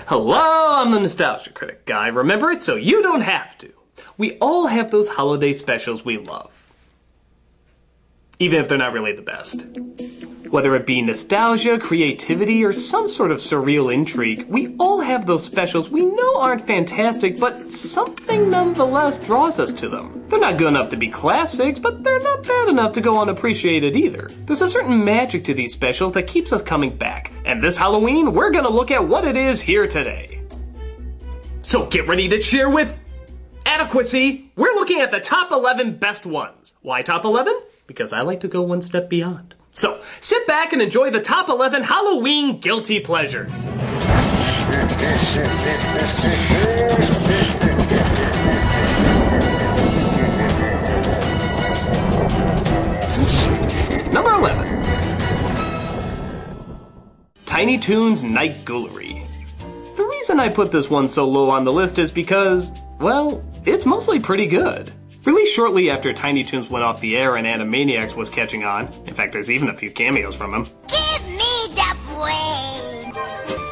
Hello, I'm the Nostalgia Critic guy. Remember it so you don't have to. We all have those holiday specials we love, even if they're not really the best. Whether it be nostalgia, creativity, or some sort of surreal intrigue, we all have those specials we know aren't fantastic, but something nonetheless draws us to them. They're not good enough to be classics, but they're not bad enough to go unappreciated either. There's a certain magic to these specials that keeps us coming back, and this Halloween, we're gonna look at what it is here today. So get ready to cheer with adequacy. We're looking at the top 11 best ones. Why top 11? Because I like to go one step beyond. So, sit back and enjoy the top 11 Halloween guilty pleasures. Number 11. Tiny Toons Night Ghoulery. The reason I put this one so low on the list is because, well, it's mostly pretty good. Released shortly after Tiny Toons went off the air and Animaniacs was catching on. In fact, there's even a few cameos from him. Give me the brain!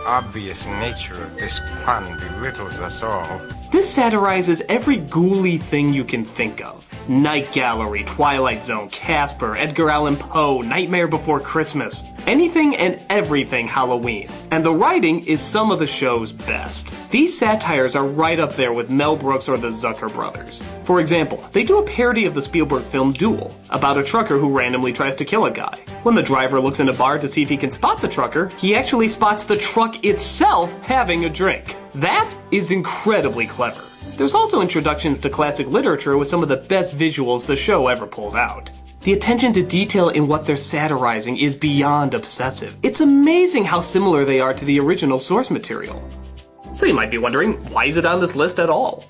Obvious nature of this pun belittles us all. This satirizes every ghouly thing you can think of. Night Gallery, Twilight Zone, Casper, Edgar Allan Poe, Nightmare Before Christmas. Anything and everything Halloween. And the writing is some of the show's best. These satires are right up there with Mel Brooks or the Zucker brothers. For example, they do a parody of the Spielberg film Duel, about a trucker who randomly tries to kill a guy. When the driver looks in a bar to see if he can spot the trucker, he actually spots the truck itself having a drink. That is incredibly clever. There's also introductions to classic literature with some of the best visuals the show ever pulled out. The attention to detail in what they're satirizing is beyond obsessive. It's amazing how similar they are to the original source material. So you might be wondering, why is it on this list at all?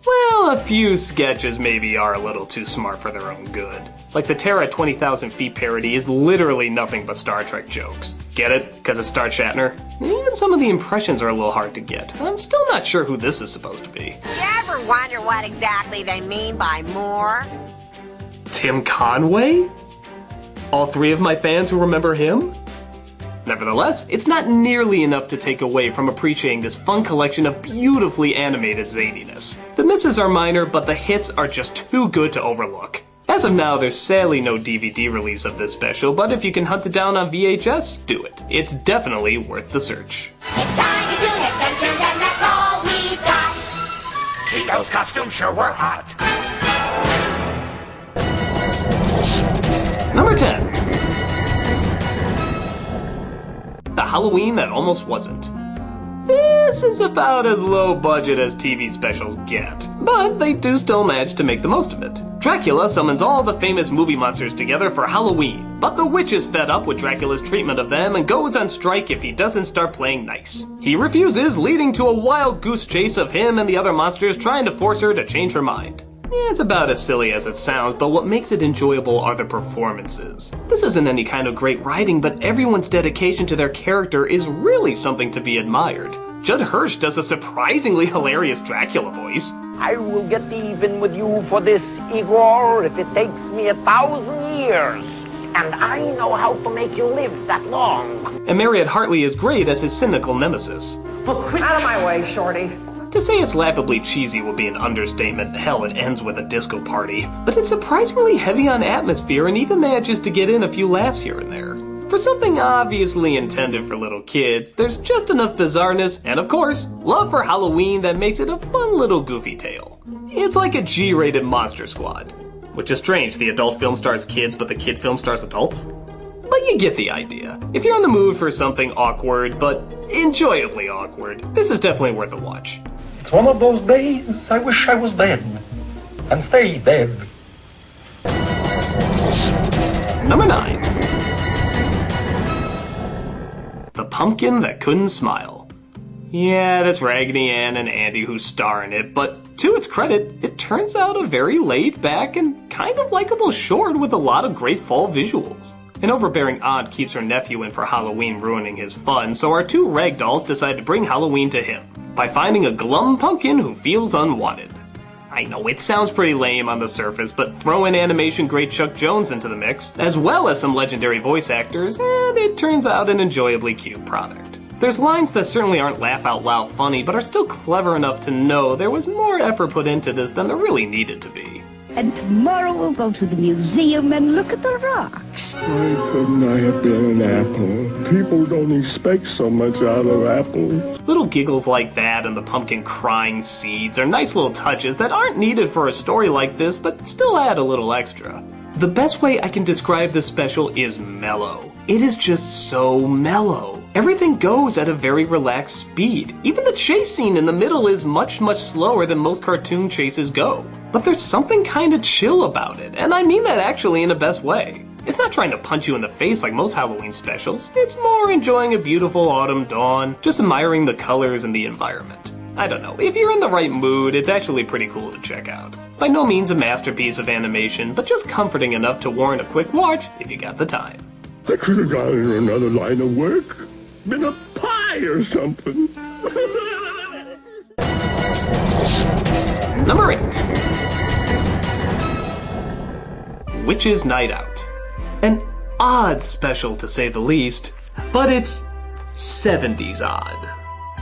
Well, a few sketches maybe are a little too smart for their own good. Like the Terror at 20,000 Feet parody is literally nothing but Star Trek jokes. Get it? Because it's Star Shatner? Even some of the impressions are a little hard to get. I'm still not sure who this is supposed to be. You ever wonder what exactly they mean by more? Tim Conway? All three of my fans who remember him? Nevertheless, it's not nearly enough to take away from appreciating this fun collection of beautifully animated zaniness. The misses are minor, but the hits are just too good to overlook. As of now, there's sadly no DVD release of this special, but if you can hunt it down on VHS, do it. It's definitely worth the search. It's time to do adventures, and that's all we've got. Gee, those costumes sure were hot. Number 10. The Halloween That Almost Wasn't. This is about as low budget as TV specials get, but they do still manage to make the most of it. Dracula summons all the famous movie monsters together for Halloween, but the witch is fed up with Dracula's treatment of them and goes on strike if he doesn't start playing nice. He refuses, leading to a wild goose chase of him and the other monsters trying to force her to change her mind. Yeah, it's about as silly as it sounds, but what makes it enjoyable are the performances. This isn't any kind of great writing, but everyone's dedication to their character is really something to be admired. Judd Hirsch does a surprisingly hilarious Dracula voice. I will get even with you for this, Igor, if it takes me 1,000 years. And I know how to make you live that long. And Mariette Hartley is great as his cynical nemesis. Out of my way, Shorty. To say it's laughably cheesy would be an understatement. Hell, it ends with a disco party. But it's surprisingly heavy on atmosphere and even manages to get in a few laughs here and there. For something obviously intended for little kids, there's just enough bizarreness and, of course, love for Halloween that makes it a fun little goofy tale. It's like a G-rated Monster Squad. Which is strange, the adult film stars kids, but the kid film stars adults? But you get the idea. If you're in the mood for something awkward, but enjoyably awkward, this is definitely worth a watch. It's one of those days I wish I was dead. And stay dead. Number 9. The Pumpkin That Couldn't Smile. Yeah, that's Raggedy Ann and Andy who star in it, but to its credit, it turns out a very laid-back and kind of likable short with a lot of great fall visuals. An overbearing aunt keeps her nephew in for Halloween, ruining his fun, so our two ragdolls decide to bring Halloween to him by finding a glum pumpkin who feels unwanted. I know it sounds pretty lame on the surface, but throw in animation great Chuck Jones into the mix, as well as some legendary voice actors, and it turns out an enjoyably cute product. There's lines that certainly aren't laugh-out-loud funny, but are still clever enough to know there was more effort put into this than there really needed to be. And tomorrow we'll go to the museum and look at the rocks. Why couldn't I have been an apple? People don't expect so much out of apples. Little giggles like that and the pumpkin crying seeds are nice little touches that aren't needed for a story like this, but still add a little extra. The best way I can describe this special is mellow. It is just so mellow. Everything goes at a very relaxed speed. Even the chase scene in the middle is much slower than most cartoon chases go. But there's something kinda chill about it, and I mean that actually in the best way. It's not trying to punch you in the face like most Halloween specials. It's more enjoying a beautiful autumn dawn, just admiring the colors and the environment. I don't know, if you're in the right mood, it's actually pretty cool to check out. By no means a masterpiece of animation, but just comforting enough to warrant a quick watch if you got the time. I could have gone in another line of work. Been a pie or something. Number 8. Witch's Night Out. An odd special to say the least, but it's 70s odd.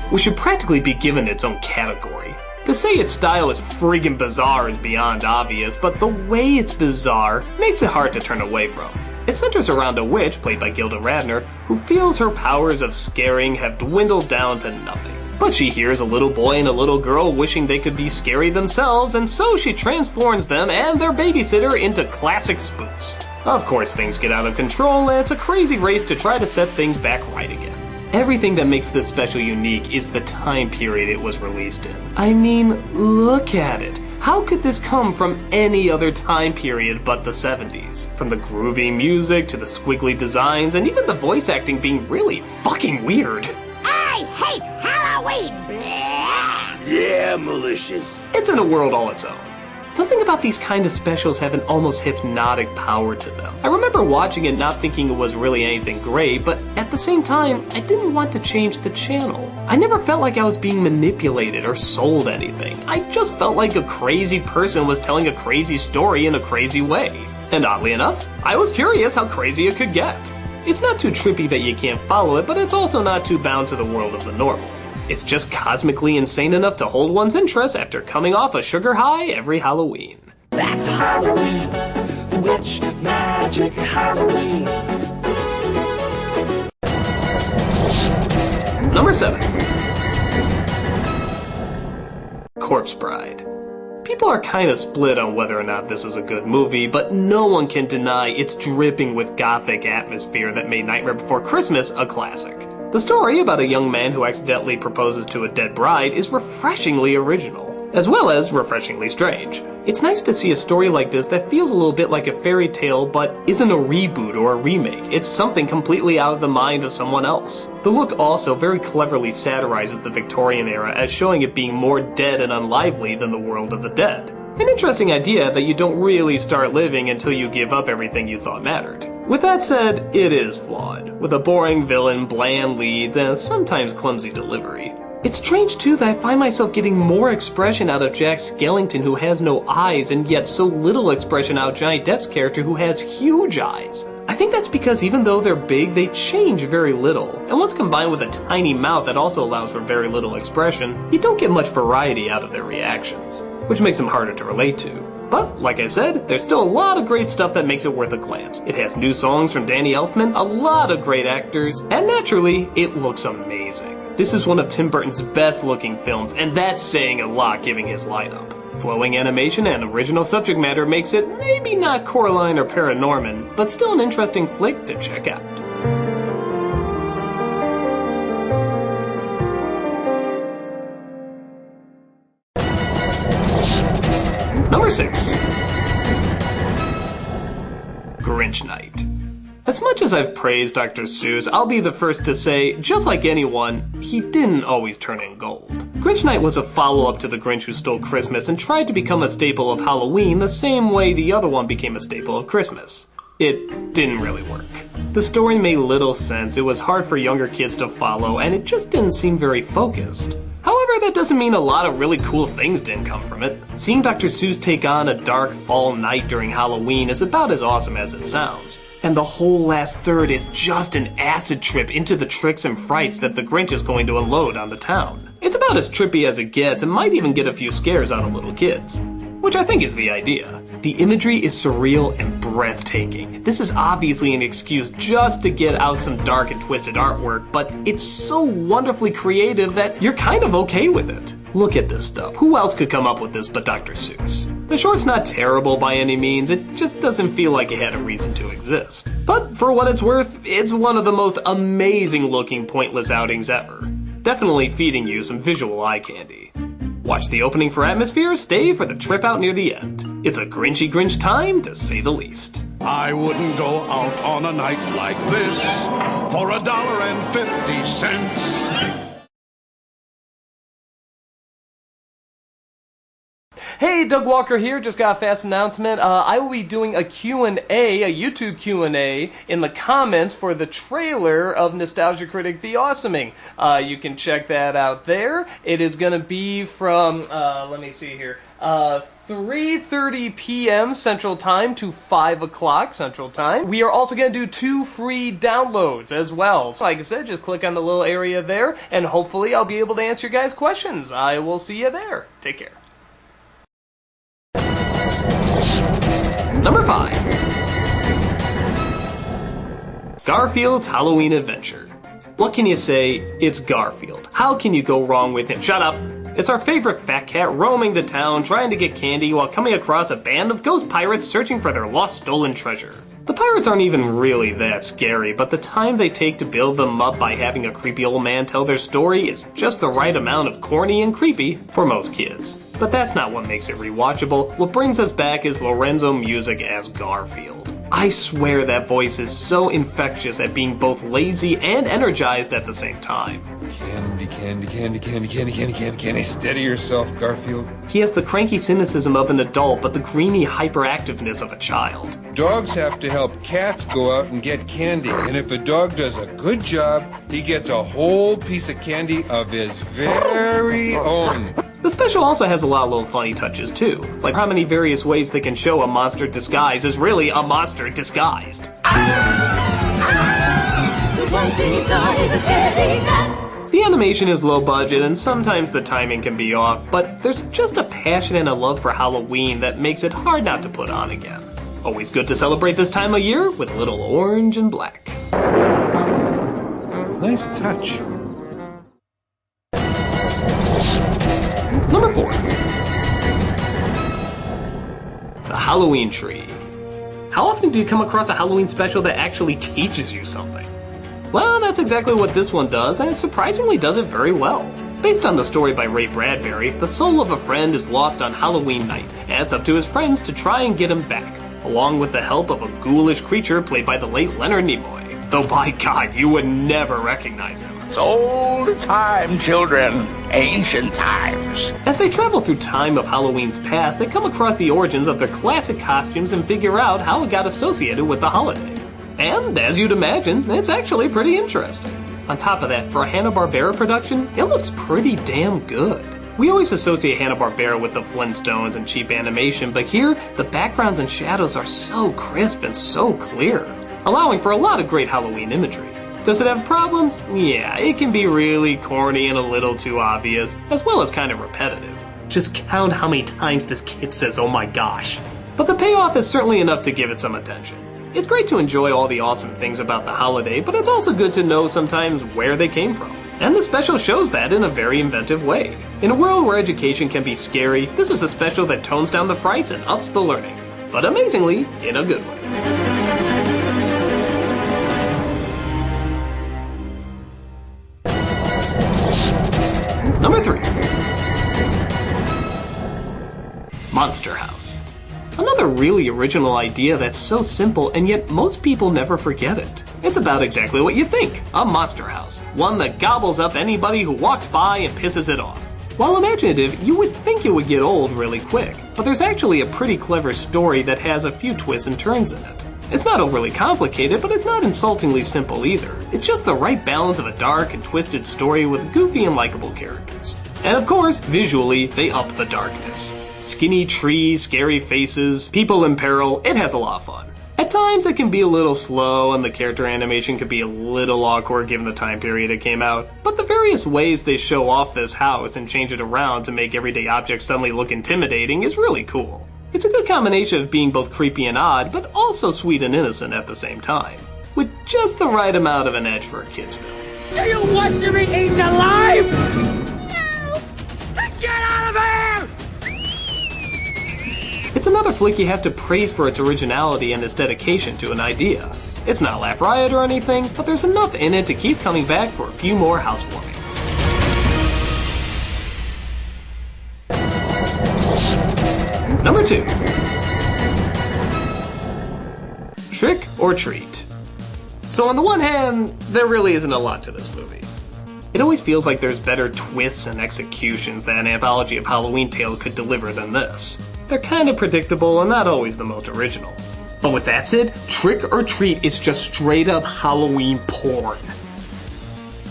Which should practically be given its own category. To say its style is friggin' bizarre is beyond obvious, but the way it's bizarre makes it hard to turn away from. It centers around a witch, played by Gilda Radner, who feels her powers of scaring have dwindled down to nothing. But she hears a little boy and a little girl wishing they could be scary themselves, and so she transforms them and their babysitter into classic spooks. Of course, things get out of control, and it's a crazy race to try to set things back right again. Everything that makes this special unique is the time period it was released in. I mean, look at it. How could this come from any other time period but the 70s? From the groovy music to the squiggly designs and even the voice acting being really fucking weird. I hate Halloween! Blah. Yeah, malicious. It's in a world all its own. Something about these kind of specials have an almost hypnotic power to them. I remember watching it not thinking it was really anything great, but at the same time, I didn't want to change the channel. I never felt like I was being manipulated or sold anything. I just felt like a crazy person was telling a crazy story in a crazy way. And oddly enough, I was curious how crazy it could get. It's not too trippy that you can't follow it, but it's also not too bound to the world of the normal. It's just cosmically insane enough to hold one's interest after coming off a sugar high every Halloween. That's Halloween. Witch magic Halloween. Number 7. Corpse Bride. People are kinda split on whether or not this is a good movie, but no one can deny it's dripping with gothic atmosphere that made Nightmare Before Christmas a classic. The story about a young man who accidentally proposes to a dead bride is refreshingly original, as well as refreshingly strange. It's nice to see a story like this that feels a little bit like a fairy tale but isn't a reboot or a remake. It's something completely out of the mind of someone else. The look also very cleverly satirizes the Victorian era as showing it being more dead and unlively than the world of the dead. An interesting idea that you don't really start living until you give up everything you thought mattered. With that said, it is flawed, with a boring villain, bland leads, and sometimes clumsy delivery. It's strange too that I find myself getting more expression out of Jack Skellington who has no eyes, and yet so little expression out of Johnny Depp's character who has huge eyes. I think that's because even though they're big, they change very little, and once combined with a tiny mouth that also allows for very little expression, you don't get much variety out of their reactions, which makes them harder to relate to. But, like I said, there's still a lot of great stuff that makes it worth a glance. It has new songs from Danny Elfman, a lot of great actors, and naturally, it looks amazing. This is one of Tim Burton's best looking films, and that's saying a lot given his lineup. Flowing animation and original subject matter makes it maybe not Coraline or Paranorman, but still an interesting flick to check out. Number 6. Grinch Night. As much as I've praised Dr. Seuss, I'll be the first to say, just like anyone, he didn't always turn in gold. Grinch Night was a follow-up to The Grinch Who Stole Christmas and tried to become a staple of Halloween the same way the other one became a staple of Christmas. It didn't really work. The story made little sense, it was hard for younger kids to follow, and it just didn't seem very focused. However, sure, that doesn't mean a lot of really cool things didn't come from it. Seeing Dr. Seuss take on a dark fall night during Halloween is about as awesome as it sounds. And the whole last third is just an acid trip into the tricks and frights that the Grinch is going to unload on the town. It's about as trippy as it gets and might even get a few scares out of little kids. Which I think is the idea. The imagery is surreal and breathtaking. This is obviously an excuse just to get out some dark and twisted artwork, but it's so wonderfully creative that you're kind of okay with it. Look at this stuff. Who else could come up with this but Dr. Seuss? The short's not terrible by any means, it just doesn't feel like it had a reason to exist. But for what it's worth, it's one of the most amazing looking pointless outings ever. Definitely feeding you some visual eye candy. Watch the opening for atmosphere, stay for the trip out near the end. It's a Grinchy Grinch time, to say the least. I wouldn't go out on a night like this for $1.50. Hey, Doug Walker here, just got a fast announcement. I will be doing a Q&A, a YouTube Q&A, in the comments for the trailer of Nostalgia Critic The Awesoming. You can check that out there. It is going to be from, let me see here, 3:30 p.m. Central Time to 5 o'clock Central Time. We are also going to do 2 free downloads as well. So like I said, just click on the little area there, and hopefully I'll be able to answer your guys' questions. I will see you there. Take care. Number 5. Garfield's Halloween Adventure. What can you say? It's Garfield. How can you go wrong with him? Shut up! It's our favorite fat cat roaming the town trying to get candy while coming across a band of ghost pirates searching for their lost stolen treasure. The pirates aren't even really that scary, but the time they take to build them up by having a creepy old man tell their story is just the right amount of corny and creepy for most kids. But that's not what makes it rewatchable. What brings us back is Lorenzo Music as Garfield. I swear that voice is so infectious at being both lazy and energized at the same time. Candy, candy, candy, candy, candy, candy, candy, candy. Steady yourself, Garfield. He has the cranky cynicism of an adult, but the greeny hyperactiveness of a child. Dogs have to help cats go out and get candy, and if a dog does a good job, he gets a whole piece of candy of his very own. The special also has a lot of little funny touches too, like how many various ways they can show a monster disguised is really a monster disguised. The animation is low budget and sometimes the timing can be off, but there's just a passion and a love for Halloween that makes it hard not to put on again. Always good to celebrate this time of year with a little orange and black. Nice touch. Number 4. The Halloween Tree. How often do you come across a Halloween special that actually teaches you something? Well, that's exactly what this one does, and it surprisingly does it very well. Based on the story by Ray Bradbury, the soul of a friend is lost on Halloween night, and it's up to his friends to try and get him back, along with the help of a ghoulish creature played by the late Leonard Nimoy. Though by God, you would never recognize him. It's old time, children. Ancient times. As they travel through time of Halloween's past, they come across the origins of their classic costumes and figure out how it got associated with the holiday. And, as you'd imagine, it's actually pretty interesting. On top of that, for a Hanna-Barbera production, it looks pretty damn good. We always associate Hanna-Barbera with the Flintstones and cheap animation, but here, the backgrounds and shadows are so crisp and so clear, allowing for a lot of great Halloween imagery. Does it have problems? Yeah, it can be really corny and a little too obvious, as well as kind of repetitive. Just count how many times this kid says, "oh my gosh." But the payoff is certainly enough to give it some attention. It's great to enjoy all the awesome things about the holiday, but it's also good to know sometimes where they came from. And the special shows that in a very inventive way. In a world where education can be scary, this is a special that tones down the frights and ups the learning. But amazingly, in a good way. Number 3. Monster House. Another really original idea that's so simple and yet most people never forget it. It's about exactly what you think, a monster house. One that gobbles up anybody who walks by and pisses it off. While imaginative, you would think it would get old really quick, but there's actually a pretty clever story that has a few twists and turns in it. It's not overly complicated, but it's not insultingly simple either. It's just the right balance of a dark and twisted story with goofy and likable characters. And of course, visually, they up the darkness. Skinny trees, scary faces, people in peril, it has a lot of fun. At times it can be a little slow and the character animation can be a little awkward given the time period it came out, but the various ways they show off this house and change it around to make everyday objects suddenly look intimidating is really cool. It's a good combination of being both creepy and odd, but also sweet and innocent at the same time, with just the right amount of an edge for a kid's film. Do you want to be eaten alive? No! Get out of here! It's another flick you have to praise for its originality and its dedication to an idea. It's not Laugh Riot or anything, but there's enough in it to keep coming back for a few more housewarmings. Number 2. Trick or Treat. So on the one hand, there really isn't a lot to this movie. It always feels like there's better twists and executions that an anthology of Halloween tales could deliver than this. They're kind of predictable and not always the most original. But with that said, Trick or Treat is just straight up Halloween porn.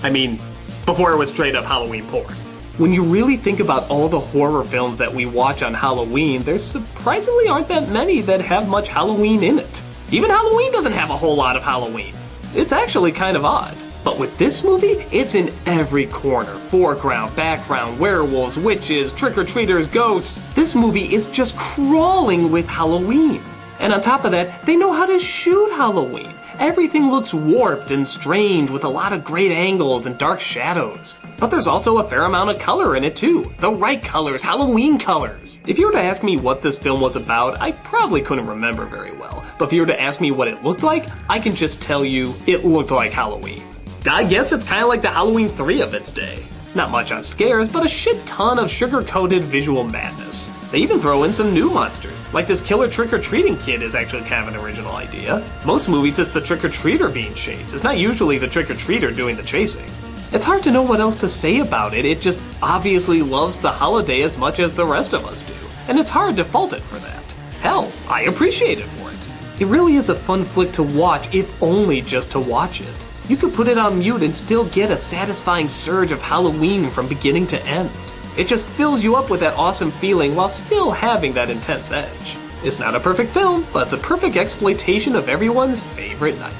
I mean, before it was straight up Halloween porn. When you really think about all the horror films that we watch on Halloween, there surprisingly aren't that many that have much Halloween in it. Even Halloween doesn't have a whole lot of Halloween. It's actually kind of odd. But with this movie, it's in every corner. Foreground, background, werewolves, witches, trick-or-treaters, ghosts. This movie is just crawling with Halloween. And on top of that, they know how to shoot Halloween. Everything looks warped and strange with a lot of great angles and dark shadows. But there's also a fair amount of color in it too. The right colors, Halloween colors. If you were to ask me what this film was about, I probably couldn't remember very well. But if you were to ask me what it looked like, I can just tell you it looked like Halloween. I guess it's kind of like the Halloween 3 of its day. Not much on scares, but a shit ton of sugar-coated visual madness. They even throw in some new monsters, like this killer trick-or-treating kid is actually kind of an original idea. Most movies it's the trick-or-treater being chased. It's not usually the trick-or-treater doing the chasing. It's hard to know what else to say about it. It just obviously loves the holiday as much as the rest of us do. And it's hard to fault it for that. Hell, I appreciate it for it. It really is a fun flick to watch, if only just to watch it. You could put it on mute and still get a satisfying surge of Halloween from beginning to end. It just fills you up with that awesome feeling while still having that intense edge. It's not a perfect film, but it's a perfect exploitation of everyone's favorite night.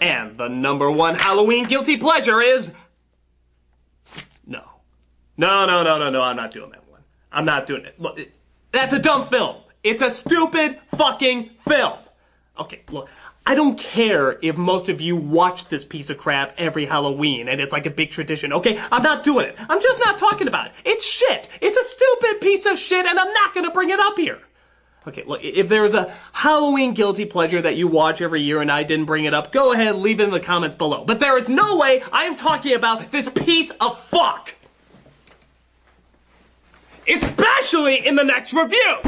And the number one Halloween guilty pleasure is... No, I'm not doing that one. I'm not doing it. Look, that's a dumb film. It's a stupid fucking film. Okay, look, I don't care if most of you watch this piece of crap every Halloween and it's like a big tradition, okay? I'm not doing it. I'm just not talking about it. It's shit. It's a stupid piece of shit and I'm not gonna bring it up here. Okay, look, if there's a Halloween guilty pleasure that you watch every year and I didn't bring it up, go ahead, leave it in the comments below. But there is no way I am talking about this piece of fuck. Especially in the next review!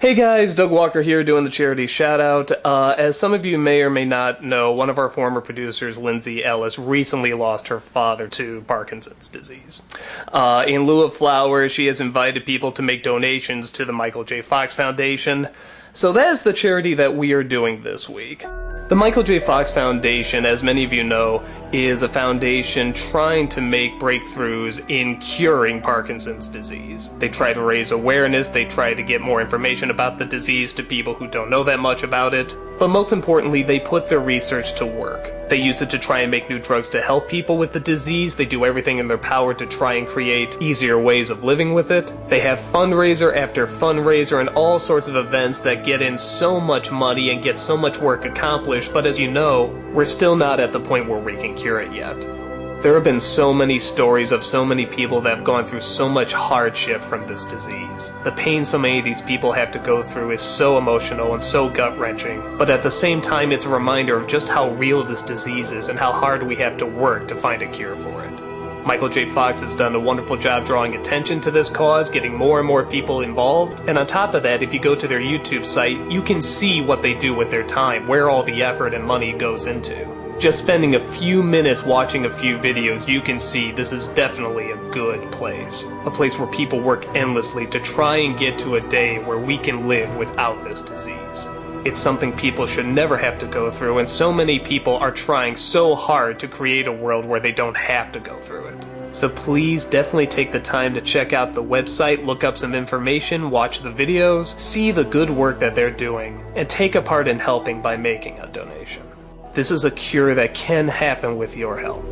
Hey guys, Doug Walker here doing the charity shout out. As some of you may or may not know, one of our former producers, Lindsay Ellis, recently lost her father to Parkinson's disease. In lieu of flowers, she has invited people to make donations to the Michael J. Fox Foundation. So that is the charity that we are doing this week. The Michael J. Fox Foundation, as many of you know, is a foundation trying to make breakthroughs in curing Parkinson's disease. They try to raise awareness, they try to get more information about the disease to people who don't know that much about it, but most importantly, they put their research to work. They use it to try and make new drugs to help people with the disease, they do everything in their power to try and create easier ways of living with it. They have fundraiser after fundraiser and all sorts of events that get in so much money and get so much work accomplished. But as you know, we're still not at the point where we can cure it yet. There have been so many stories of so many people that have gone through so much hardship from this disease. The pain so many of these people have to go through is so emotional and so gut-wrenching, but at the same time it's a reminder of just how real this disease is and how hard we have to work to find a cure for it. Michael J. Fox has done a wonderful job drawing attention to this cause, getting more and more people involved, and on top of that, if you go to their YouTube site, you can see what they do with their time, where all the effort and money goes into. Just spending a few minutes watching a few videos, you can see this is definitely a good place. A place where people work endlessly to try and get to a day where we can live without this disease. It's something people should never have to go through, and so many people are trying so hard to create a world where they don't have to go through it. So please definitely take the time to check out the website, look up some information, watch the videos, see the good work that they're doing, and take a part in helping by making a donation. This is a cure that can happen with your help.